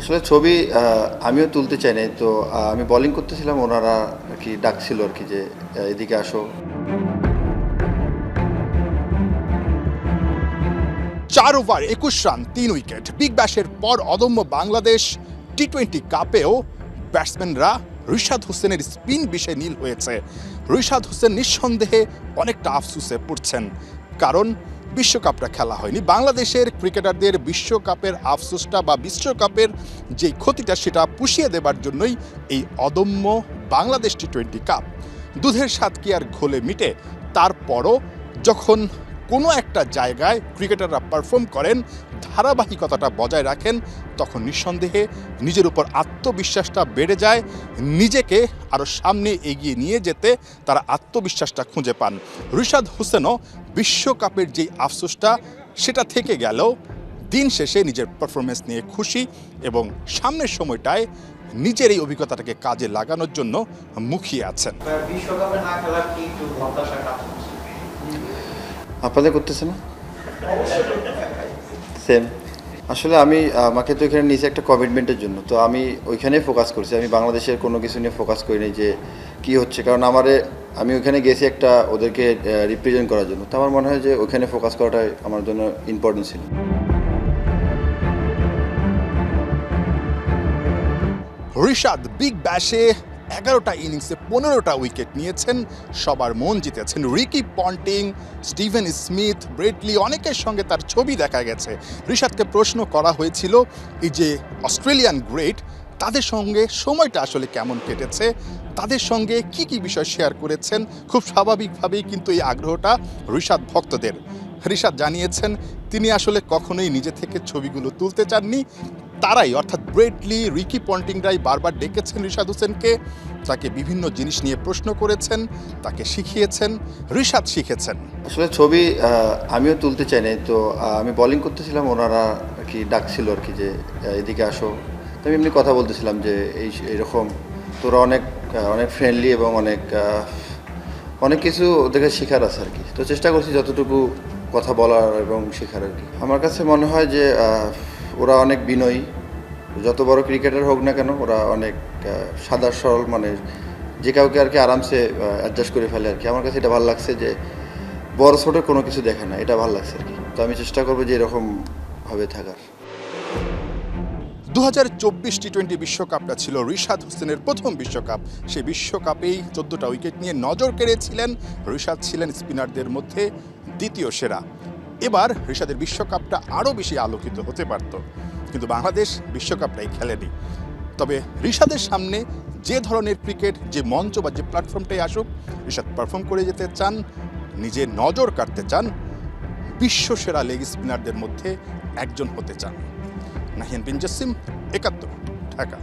আসলে ছবি আমিও তুলতে চাই নাই। তো আমি বোলিং করতেছিলাম, ওনারা আরকি ডাকছিল আরকি যে এদিকে আসো। ৪ ওভার ২১ রান ৩ উইকেট। বিগ ব্যাশের পর অদম্য বাংলাদেশ টি-20 কাপেও ব্যাটসম্যানরা রিশাদ হোসেনের স্পিন বিষে নীল হয়েছে। রিশাদ হোসেন নিঃসন্দেহে অনেকটা আফসোসে পড়ছেন, কারণ বিশ্বকাপটা খেলা হয়নি। বাংলাদেশের ক্রিকেটারদের বিশ্বকাপের আফসোসটা বা বিশ্বকাপের যে ক্ষতিটা সেটা পুষিয়ে দেবার জন্যই এই অদম্য বাংলাদেশ টি-20 কাপ। দুধের স্বাদ কি আর ঘোলে মিটে? তারপরও যখন কোনো একটা জায়গায় ক্রিকেটাররা পারফর্ম করেন, ধারাবাহিকতাটা বজায় রাখেন, তখন নিঃসন্দেহে নিজের উপর আত্মবিশ্বাসটা বেড়ে যায়। নিজেকে আরও সামনে এগিয়ে নিয়ে যেতে তারা আত্মবিশ্বাসটা খুঁজে পান। রিশাদ হোসেনও বিশ্বকাপের যেই আফসোসটা সেটা থেকে গেলেও দিন শেষে নিজের পারফরমেন্স নিয়ে খুশি এবং সামনের সময়টায় নিজের এই অভিজ্ঞতাটাকে কাজে লাগানোর জন্য মুখিয়ে আছেন। বিশ্বকাপে না খেলার কি একটু হতাশা কাজ করছে? আপনাদের করতেছে না? সেম। আসলে আমাকে তো এখানে নিয়েছে একটা কমিটমেন্টের জন্য। তো আমি ওইখানেই ফোকাস করছি। আমি বাংলাদেশের কোনো কিছু নিয়ে ফোকাস করি নাই যে কী হচ্ছে। কারণ আমি ওইখানে গেছি একটা ওদেরকে রিপ্রেজেন্ট করার জন্য। তো আমার মনে হয় যে ওইখানে ফোকাস করাটাই আমার জন্য ইম্পর্টেন্ট ছিল। রিশাদ বিগ ব্যাশে ১১টা ইনিংসে ১৫টা উইকেট নিয়েছেন, সবার মন জিতেছেন। Ricky Ponting, Steven Smith, Brett Lee অনেকের সঙ্গে তার ছবি দেখা গেছে। রিশাদকে প্রশ্ন করা হয়েছিল এই যে অস্ট্রেলিয়ান গ্রেট, তাদের সঙ্গে সময়টা আসলে কেমন কেটেছে, তাদের সঙ্গে কি কি বিষয় শেয়ার করেছেন। খুব স্বাভাবিকভাবেই কিন্তু এই আগ্রহটা রিশাদ ভক্তদের। রিশাদ জানিয়েছেন তিনি আসলে কখনোই নিজে থেকে ছবিগুলো তুলতে চাননি। তারাই অর্থাৎ ব্রেটলি, রিকি পন্টিংরাই বারবার ডেকেছেন রিশাদ হোসেনকে, তাকে বিভিন্ন জিনিস নিয়ে প্রশ্ন করেছেন, তাকে শিখিয়েছেন, রিশাদ শিখেছেন। আসলে ছবি আমিও তুলতে চাই নাই। তো আমি বোলিং করতেছিলাম, ওনারা আরকি ডাকছিল আরকি যে এদিকে আসো। তো আমি এমনি কথা বলতেছিলাম যে এইরকম তোরা অনেক ফ্রেন্ডলি এবং অনেক কিছু ওদেরকে শেখার আছে আর কি। তো চেষ্টা করছি যতটুকু কথা বলার এবং শেখার আর কি। আমার কাছে মনে হয় যে ওরা অনেক বিনয়ী। যত বড় ক্রিকেটার হোক না কেন, ওরা অনেক সাদা সরল, মানে যে কাউকে আর কি আরামসে অ্যাডজাস্ট করে ফেলে আর কি। আমার কাছে এটা ভালো লাগছে যে বড় ছোট কোনো কিছু দেখে না, এটা ভালো লাগছে আর কি। তো আমি চেষ্টা করবো যে এরকমভাবে থাকার। ২০২৪ টি-20 বিশ্বকাপটা ছিল রিশাদ হোসেনের প্রথম বিশ্বকাপ। সেই বিশ্বকাপেই ১৪টা উইকেট নিয়ে নজর কেড়েছিলেন। রিশাদ ছিলেন স্পিনারদের মধ্যে দ্বিতীয় সেরা। এবার রিশাদের বিশ্বকাপটা আরও বেশি আলোকিত হতে পারত, কিন্তু বাংলাদেশ বিশ্বকাপটাই খেলেনি। তবে রিশাদের সামনে যে ধরনের ক্রিকেট, যে মঞ্চ বা যে প্ল্যাটফর্মটাই আসুক, রিশাদ পারফর্ম করে যেতে চান, নিজে নজর কাটতে চান, বিশ্বসেরা লেগ স্পিনারদের মধ্যে একজন হতে চান। নাহিয়ান বিন জাসিম, ৭১, ঢাকা।